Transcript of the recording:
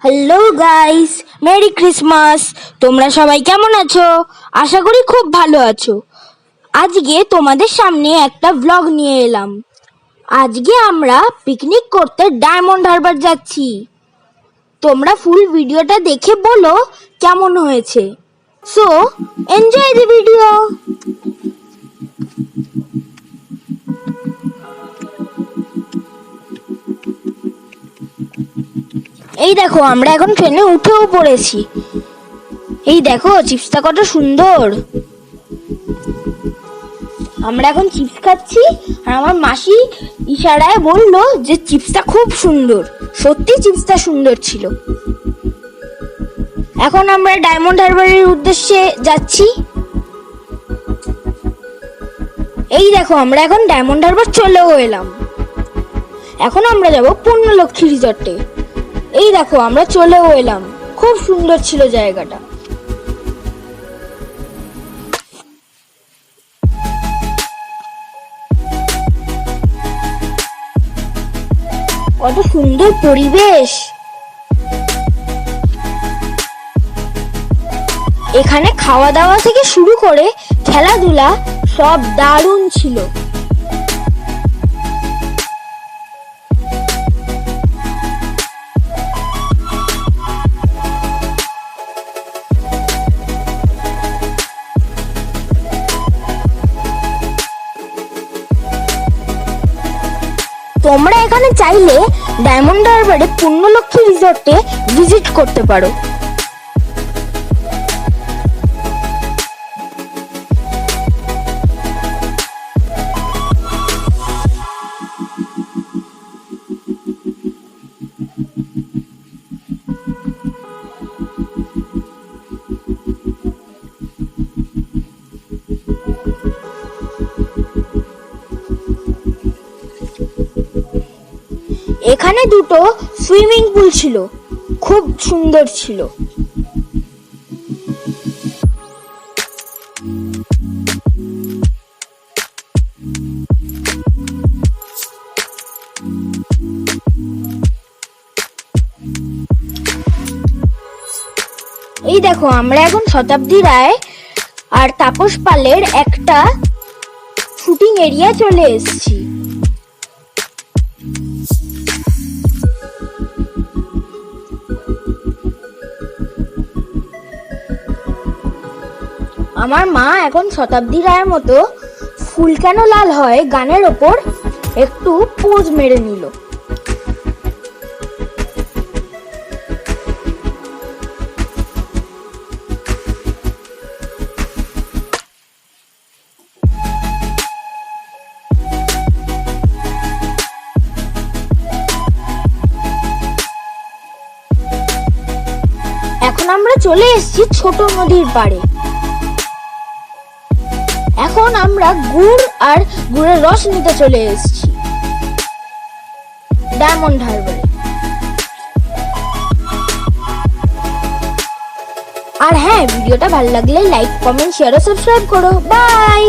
Hello guys, merry Christmas. তোমরা সবাই কেমন আছো? আশা করি খুব ভালো আছো। আজকে তোমাদের সামনে একটা ব্লগ নিয়ে এলাম। আজকে আমরা পিকনিক করতে ডায়মন্ড হারবার যাচ্ছি। তোমরা ফুল ভিডিওটা দেখে বলো কেমন হয়েছে। So enjoy the video. এই দেখো, আমরা এখন ট্রেনে উঠেও পড়েছি। এই দেখো চিপসটা কত সুন্দর। আমরা এখন চিপস খাচ্ছি আর আমার মাসি ইশারায় বলল যে চিপসটা খুব সুন্দর। সত্যি চিপসটা সুন্দর ছিল। এখন আমরা ডায়মন্ড হারবারের উদ্দেশ্যে যাচ্ছি। এই দেখো, আমরা এখন ডায়মন্ড হারবার চলেও এলাম। এখন আমরা যাব পূর্ণলক্ষ্মী রিসর্টে। এই দেখো, আমরা চলেও এলাম। খুব সুন্দর ছিল জায়গাটা। কত সুন্দর পরিবেশ। এখানে খাওয়া দাওয়া থেকে শুরু করে খেলাধুলা সব দারুণ ছিল। তোমরা এখানে চাইলে ডায়মন্ড হারবারে পূর্ণলক্ষ্মী রিসর্টে ভিজিট করতে পারো। এখানে দুটো সুইমিং পুল ছিল, খুব সুন্দর ছিল। এই দেখো, আমরা এখন শতাব্দী রায় আর তাপস পালের একটা শুটিং এরিয়া চলে এসেছি। আমার মা এখন শতাব্দী রায়ের মতো ফুল কেন লাল হয় গানের ওপর একটু পোজ মেরে নিল। এখন আমরা চলে এসেছি ছোট নদীর পাড়ে। এখন আমরা গুড় আর গুড়ের রস নিতে চলে এসেছি ডায়মন্ড হারবারে। আর হ্যাঁ, ভিডিওটা ভালো লাগলে লাইক, কমেন্ট, শেয়ার ও সাবস্ক্রাইব করো। বাই।